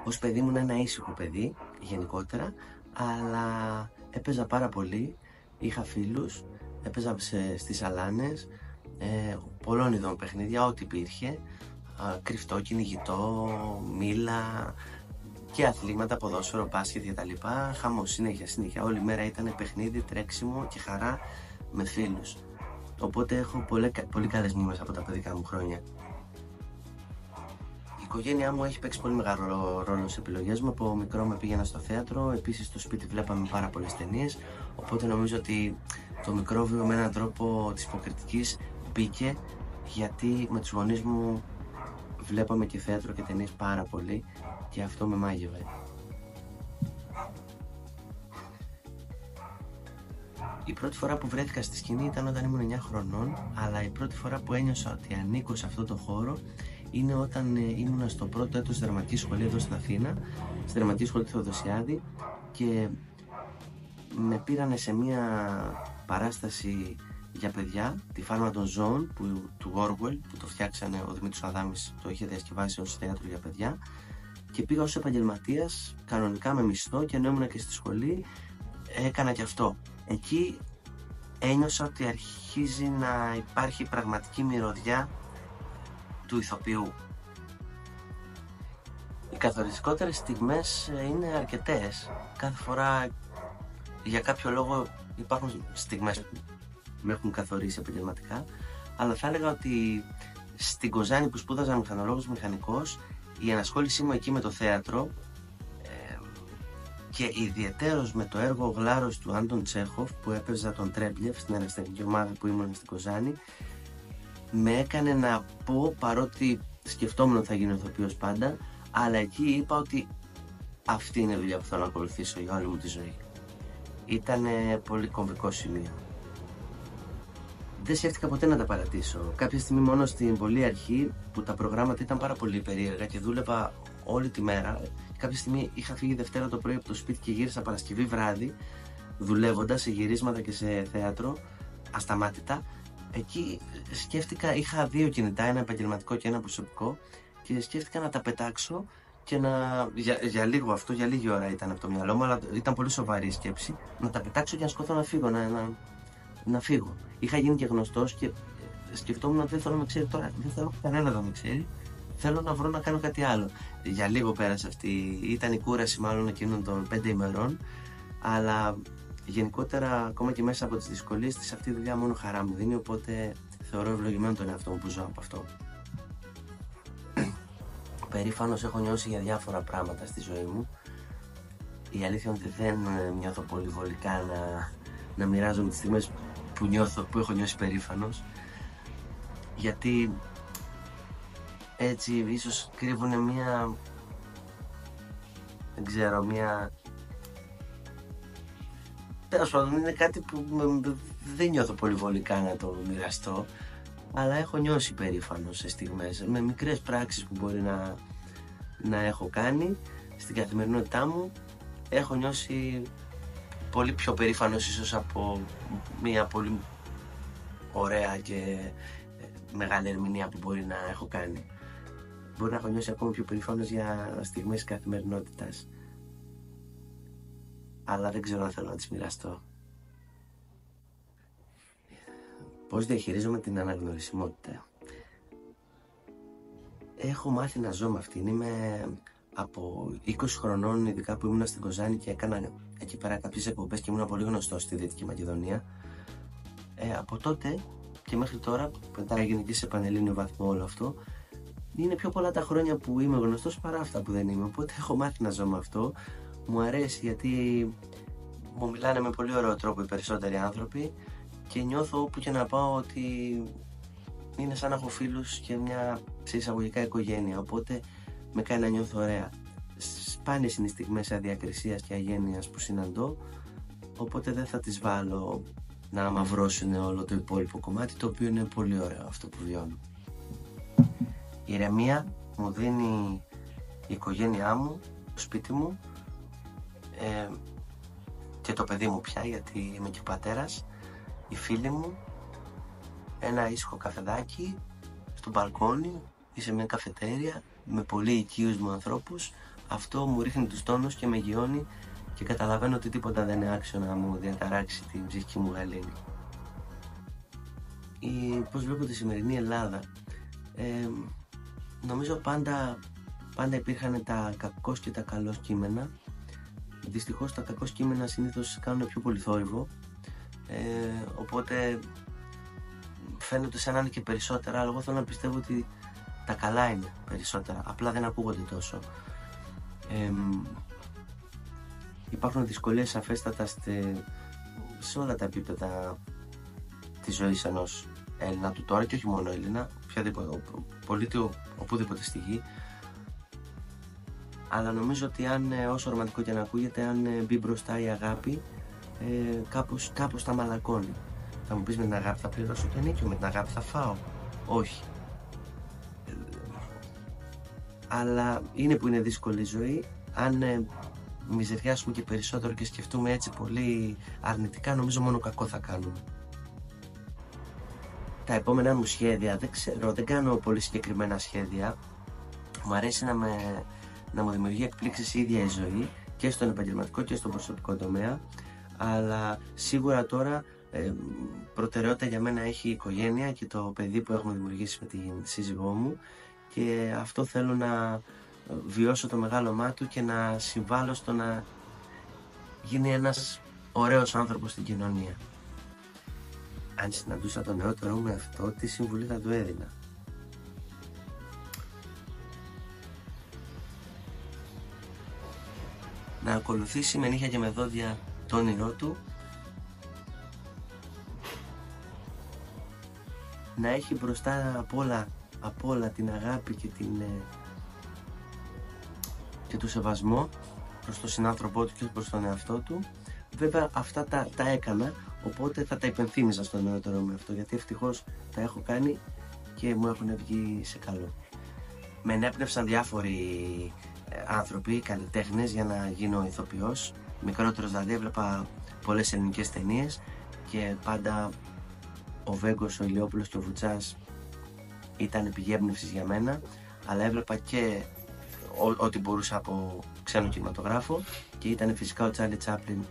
Ως παιδί ήμουν ένα ήσυχο παιδί γενικότερα, αλλά έπαιζα πάρα πολύ, είχα φίλους, έπαιζα στις αλάνες, πολλών ειδών παιχνίδια, ό,τι υπήρχε, κρυφτό, κυνηγητό, μήλα και αθλήματα, ποδόσφαιρο, μπάσκετ και τα λοιπά. Χαμός, συνέχεια, όλη μέρα ήταν παιχνίδι, τρέξιμο και χαρά με φίλους. Οπότε έχω πολύ καλές μνήμες από τα παιδικά μου χρόνια. Η οικογένειά μου έχει παίξει πολύ μεγάλο ρόλο στις επιλογές μου. Από μικρό με πήγαινα στο θέατρο, επίσης στο σπίτι βλέπαμε πάρα πολλές ταινίες. Οπότε νομίζω ότι το μικρόβιο με έναν τρόπο της υποκριτικής μπήκε, γιατί με τους γονείς μου βλέπαμε και θέατρο και ταινίες πάρα πολύ και αυτό με μάγευε. Η πρώτη φορά που βρέθηκα στη σκηνή ήταν όταν ήμουν 9 χρονών, αλλά η πρώτη φορά που ένιωσα ότι ανήκω σε αυτό το χώρο είναι όταν ήμουν στο πρώτο έτος δραματικής σχολή εδώ στην Αθήνα, στη δραματική σχολή του Θεοδοσιάδη, και με πήρανε σε μια παράσταση για παιδιά, τη Φάρμα των Ζώων του Orwell, που το φτιάξανε ο Δημήτρης Αδάμης, το είχε διασκευάσει ως θέατρο για παιδιά, και πήγα ως επαγγελματίας, κανονικά με μισθό, και ενώ ήμουν και στη σχολή έκανα και αυτό. Εκεί ένιωσα ότι αρχίζει να υπάρχει πραγματική μυρωδιά του ηθοποιού. Οι καθοριστικότερες στιγμές είναι αρκετές. Κάθε φορά για κάποιο λόγο υπάρχουν στιγμές που με έχουν καθορίσει επαγγελματικά, αλλά θα έλεγα ότι στην Κοζάνη που σπούδαζα μηχανολόγος μηχανικός, η ενασχόλησή μου εκεί με το θέατρο και ιδιαιτέρως με το έργο Γλάρος του Άντων Τσέχοφ, που έπαιζα τον Τρέμπλιεφ στην ερασιτεχνική ομάδα που ήμουν στην Κοζάνη, με έκανε να πω, παρότι σκεφτόμουν ότι θα γίνω ηθοποιός πάντα, αλλά εκεί είπα ότι αυτή είναι η δουλειά που θέλω να ακολουθήσω για όλη μου τη ζωή. Ήταν πολύ κομβικό σημείο. Δεν σκέφτηκα ποτέ να τα παρατήσω. Κάποια στιγμή, μόνο στην πολύ αρχή, που τα προγράμματα ήταν πάρα πολύ περίεργα και δούλευα όλη τη μέρα, κάποια στιγμή είχα φύγει Δευτέρα το πρωί από το σπίτι και γύρισα Παρασκευή βράδυ, δουλεύοντας σε γυρίσματα και σε θέατρο, ασταμάτητα. Εκεί σκέφτηκα, είχα δύο κινητά, ένα επαγγελματικό και ένα προσωπικό, και σκέφτηκα να τα πετάξω και για λίγο αυτό, για λίγη ώρα ήταν από το μυαλό μου, αλλά ήταν πολύ σοβαρή η σκέψη, να τα πετάξω και να σκόθω να φύγω, να φύγω. Είχα γίνει και γνωστός και σκεφτόμουν ότι δεν θέλω να με ξέρει τώρα, δεν θέλω κανένα να με ξέρει. Θέλω να βρω να κάνω κάτι άλλο. Για λίγο πέρασε αυτή, ήταν η κούραση μάλλον εκείνων των 5 ημερών, αλλά γενικότερα ακόμα και μέσα από τις δυσκολίες της, αυτή η δουλειά μόνο χαρά μου δίνει, οπότε θεωρώ ευλογημένο τον εαυτό μου που ζω από αυτό. Περήφανος έχω νιώσει για διάφορα πράγματα στη ζωή μου. Η αλήθεια είναι ότι δεν νιώθω πολύ βολικά να μοιράζομαι τις στιγμές που έχω νιώσει περήφανος, γιατί έτσι ίσως κρύβουν τέλος πάντων, είναι κάτι που δεν νιώθω πολύ βολικά να το μοιραστώ, αλλά έχω νιώσει περήφανος σε στιγμές, με μικρές πράξεις που μπορεί να έχω κάνει στην καθημερινότητά μου. Έχω νιώσει πολύ πιο περήφανος ίσως από μια πολύ ωραία και μεγάλη ερμηνεία που μπορεί να έχω κάνει. Μπορεί να έχω νιώσει ακόμα πιο περήφανος για στιγμές καθημερινότητας, αλλά δεν ξέρω αν θέλω να τις μοιραστώ. Πώς διαχειρίζομαι την αναγνωρισιμότητα? Έχω μάθει να ζω με αυτήν. Είμαι από 20 χρονών, ειδικά που ήμουν στην Κοζάνη και έκανα εκεί πέρα κάποιες εκπομπές και ήμουν πολύ γνωστός στη Δυτική Μακεδονία. Από τότε και μέχρι τώρα, μετά έγινε και σε πανελλήνιο βαθμό όλο αυτό, είναι πιο πολλά τα χρόνια που είμαι γνωστός παρά αυτά που δεν είμαι. Οπότε έχω μάθει να ζω με αυτό. Μου αρέσει γιατί μου μιλάνε με πολύ ωραίο τρόπο οι περισσότεροι άνθρωποι και νιώθω όπου και να πάω ότι είναι σαν να έχω φίλους και μια σε εισαγωγικά οικογένεια, οπότε με κάνει να νιώθω ωραία. Σπάνιες είναι οι στιγμές αδιακρισίας και αγένειας που συναντώ, οπότε δεν θα τις βάλω να αμαυρώσουν όλο το υπόλοιπο κομμάτι, το οποίο είναι πολύ ωραίο αυτό που βιώνω. Η ηρεμία μου δίνει η οικογένειά μου, το σπίτι μου και το παιδί μου πια, γιατί είμαι και πατέρας, οι φίλοι μου, ένα ήσυχο καφεδάκι στο μπαλκόνι ή σε μια καφετέρια με πολύ οικείους μου ανθρώπους. αυτό μου ρίχνει τους τόνους και με γιώνει και καταλαβαίνω ότι τίποτα δεν είναι άξιο να μου διαταράξει την ψυχική μου γαλήνη. Πώς βλέπω τη σημερινή Ελλάδα? Νομίζω πάντα υπήρχαν τα κακός και τα καλός κείμενα. Δυστυχώς τα κακός κείμενα συνήθως κάνουν πιο πολύ θόρυβο, οπότε φαίνονται σαν να είναι και περισσότερα, αλλά εγώ θέλω να πιστεύω ότι τα καλά είναι περισσότερα, απλά δεν ακούγονται τόσο. Υπάρχουν δυσκολίες σαφέστατα σε όλα τα επίπεδα της ζωής ενός Έλληνα του τώρα, και όχι μόνο Έλληνα, οποιαδήποτε πολίτη οπουδήποτε στη γη. Αλλά νομίζω ότι όσο ρομαντικό και να ακούγεται, αν μπει μπροστά η αγάπη, κάπως τα μαλακώνει. Θα μου πεις, με την αγάπη θα πληρώσω το ενίκιο, με την αγάπη θα φάω? Όχι. Αλλά είναι που είναι δύσκολη η ζωή. Αν μιζεριάσουμε και περισσότερο και σκεφτούμε έτσι πολύ αρνητικά, νομίζω μόνο κακό θα κάνουμε. Τα επόμενα μου σχέδια, δεν ξέρω, δεν κάνω πολύ συγκεκριμένα σχέδια. Μου αρέσει να μου δημιουργεί εκπλήξεις η ίδια η ζωή, και στον επαγγελματικό και στον προσωπικό τομέα, αλλά σίγουρα τώρα προτεραιότητα για μένα έχει η οικογένεια και το παιδί που έχουμε δημιουργήσει με την σύζυγό μου, και αυτό θέλω να βιώσω το μεγάλωμά του και να συμβάλλω στο να γίνει ένας ωραίος άνθρωπος στην κοινωνία. Αν συναντούσα τον νεότερό μου αυτό, τι συμβουλή θα του έδινα? Να ακολουθήσει με νύχια και με δόντια το όνειρό του, να έχει μπροστά απ' όλα την αγάπη και το σεβασμό προς τον συνάνθρωπό του και προς τον εαυτό του. Βέβαια αυτά τα έκανα, οπότε θα τα υπενθύμιζα στον νεότερο μου αυτό, γιατί ευτυχώς τα έχω κάνει και μου έχουν βγει σε καλό. Με ενέπνευσαν διάφοροι άνθρωποι, καλλιτέχνες, για να γίνω ηθοποιός. Μικρότερος δηλαδή έβλεπα πολλές ελληνικές ταινίες και πάντα ο Βέγκος, ο Ηλιόπουλος και ο Βουτσάς ήταν πηγή έμπνευσης για μένα, αλλά έβλεπα και ό,τι μπορούσα από ξένο κινηματογράφο, και ήταν φυσικά ο Τσάρλι Τσάπλιν.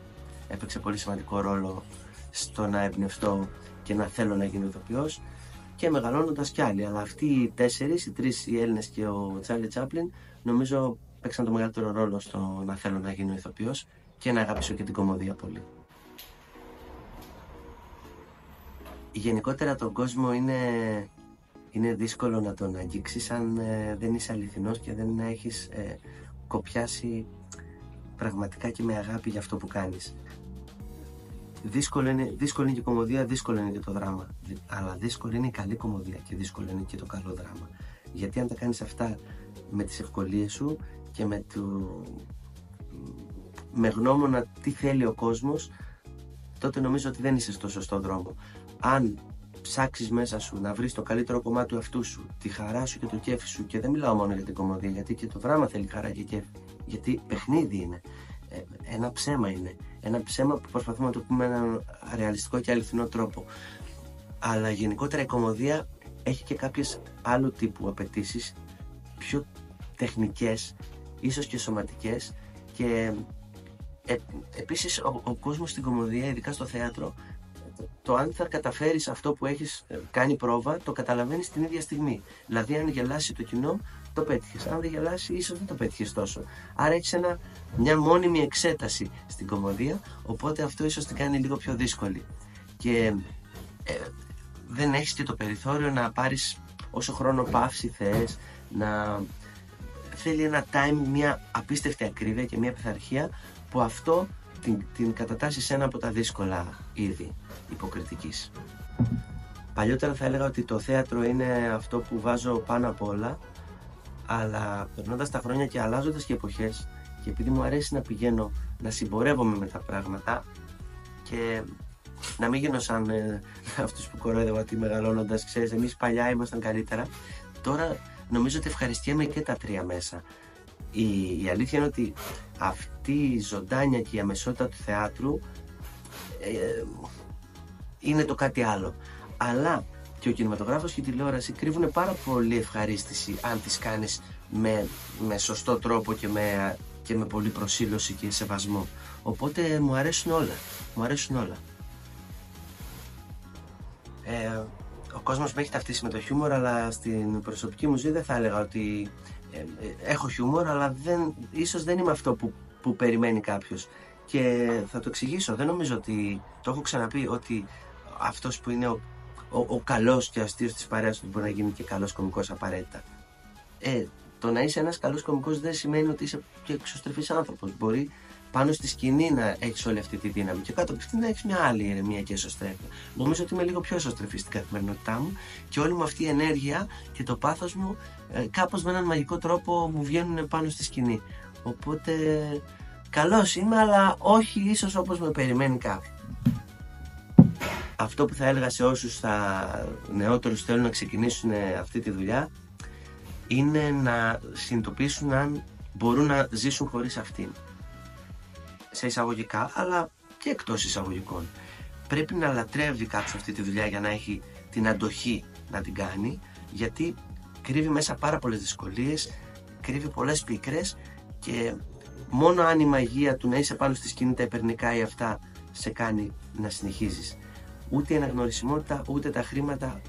Έπαιξε πολύ σημαντικό ρόλο στο να εμπνευστώ και να θέλω να γίνω ηθοποιός, και μεγαλώνοντας κι άλλοι, αλλά αυτοί οι τρεις, οι Έλληνες και ο Τσάρλι Τσάπλιν, νομίζω παίξαν το μεγαλύτερο ρόλο στο να θέλω να γίνω ηθοποιός και να αγαπήσω και την κωμωδία πολύ. Γενικότερα τον κόσμο είναι δύσκολο να τον αγγίξεις αν δεν είσαι αληθινός και δεν έχεις κοπιάσει πραγματικά και με αγάπη για αυτό που κάνεις. Δύσκολη είναι και η κωμωδία, δύσκολο είναι και το δράμα, αλλά δύσκολη είναι η καλή κωμωδία και δύσκολο είναι και το καλό δράμα. Γιατί αν τα κάνεις αυτά με τις ευκολίες σου και με γνώμονα τι θέλει ο κόσμος, τότε νομίζω ότι δεν είσαι στο σωστό δρόμο. Αν ψάξεις μέσα σου να βρεις το καλύτερο κομμάτι του εαυτού σου, τη χαρά σου και το κέφι σου, και δεν μιλάω μόνο για την κωμωδία, γιατί και το δράμα θέλει χαρά και κέφι, γιατί παιχνίδι είναι, ένα ψέμα είναι, ένα ψέμα που προσπαθούμε να το πούμε με έναν ρεαλιστικό και αληθινό τρόπο. Αλλά γενικότερα η κωμωδία έχει και κάποιες άλλου τύπου απαιτήσεις, πιο τεχνικές, ίσως και σωματικές, και επίσης ο κόσμος στην κωμωδία, ειδικά στο θέατρο, το αν θα καταφέρεις αυτό που έχεις κάνει πρόβα, το καταλαβαίνεις την ίδια στιγμή. Δηλαδή αν γελάσει το κοινό, το πέτυχες. Αν δεν γελάσει, ίσως δεν το πέτυχες τόσο. Άρα έχεις μια μόνιμη εξέταση στην κωμωδία, οπότε αυτό ίσως την κάνει λίγο πιο δύσκολη. Και δεν έχεις και το περιθώριο να πάρεις όσο χρόνο παύση θες, θέλει ένα time, μια απίστευτη ακρίβεια και μια πειθαρχία, που αυτό την κατατάσσει σε ένα από τα δύσκολα είδη υποκριτικής. Παλιότερα θα έλεγα ότι το θέατρο είναι αυτό που βάζω πάνω απ' όλα, αλλά περνώντας τα χρόνια και αλλάζοντας και εποχές, και επειδή μου αρέσει να πηγαίνω, να συμπορεύομαι με τα πράγματα και να μην γίνω σαν αυτούς που κορόιδευα ότι μεγαλώνοντας, ξέρεις, εμείς παλιά ήμασταν καλύτερα. Τώρα νομίζω ότι ευχαριστιέμαι και τα τρία μέσα. Η αλήθεια είναι ότι αυτή η ζωντάνια και η αμεσότητα του θεάτρου είναι το κάτι άλλο. Αλλά Και ο κινηματογράφος και η τηλεόραση κρύβουν πάρα πολύ ευχαρίστηση αν τις κάνεις με σωστό τρόπο και με πολύ προσήλωση και σεβασμό. Οπότε μου αρέσουν όλα. Ο κόσμος με έχει ταυτίσει με το χιούμορ, αλλά στην προσωπική μου ζωή δεν θα έλεγα ότι έχω χιούμορ, αλλά ίσως δεν είμαι αυτό που περιμένει κάποιος. Και θα το εξηγήσω. Δεν νομίζω ότι, το έχω ξαναπεί, ότι αυτός που είναι ο καλός και αστείος της παρέας του μπορεί να γίνει και καλός κωμικός απαραίτητα. Το να είσαι ένας καλός κωμικός δεν σημαίνει ότι είσαι και εξωστρεφής άνθρωπος. Μπορεί πάνω στη σκηνή να έχεις όλη αυτή τη δύναμη και κάτω από τη σκηνή να έχεις μια άλλη ηρεμία και εσωστρέφεια. Νομίζω ότι είμαι λίγο πιο εσωστρεφής στην καθημερινότητά μου και όλη μου αυτή η ενέργεια και το πάθος μου κάπως με έναν μαγικό τρόπο μου βγαίνουν πάνω στη σκηνή. Οπότε καλός είμαι, αλλά όχι ίσως όπως με περιμένει κάποιος. Αυτό που θα έλεγα σε όσους νεότερους θέλουν να ξεκινήσουν αυτή τη δουλειά είναι να συνειδητοποιήσουν αν μπορούν να ζήσουν χωρίς αυτήν. Σε εισαγωγικά, αλλά και εκτός εισαγωγικών. Πρέπει να λατρεύει κάποιος αυτή τη δουλειά για να έχει την αντοχή να την κάνει, γιατί κρύβει μέσα πάρα πολλές δυσκολίες, κρύβει πολλές πίκρες και μόνο αν η μαγεία του να είσαι πάνω στη σκηνή, τα υπερνικά ή αυτά σε κάνει να συνεχίζεις. Ούτε η αναγνωρισιμότητα, ούτε τα χρήματα,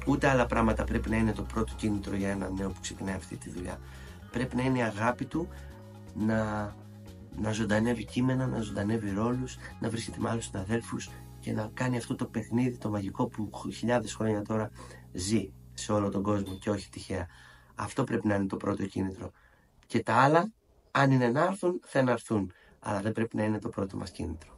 ούτε άλλα πράγματα πρέπει να είναι το πρώτο κίνητρο για έναν νέο που ξεκινάει αυτή τη δουλειά. Πρέπει να είναι η αγάπη του να ζωντανεύει κείμενα, να ζωντανεύει ρόλους, να βρίσκεται με άλλους συναδέλφους και να κάνει αυτό το παιχνίδι το μαγικό που χιλιάδες χρόνια τώρα ζει σε όλο τον κόσμο και όχι τυχαία. Αυτό πρέπει να είναι το πρώτο κίνητρο. Και τα άλλα, αν είναι να έρθουν, θα έρθουν. Αλλά δεν πρέπει να είναι το πρώτο μας κίνητρο.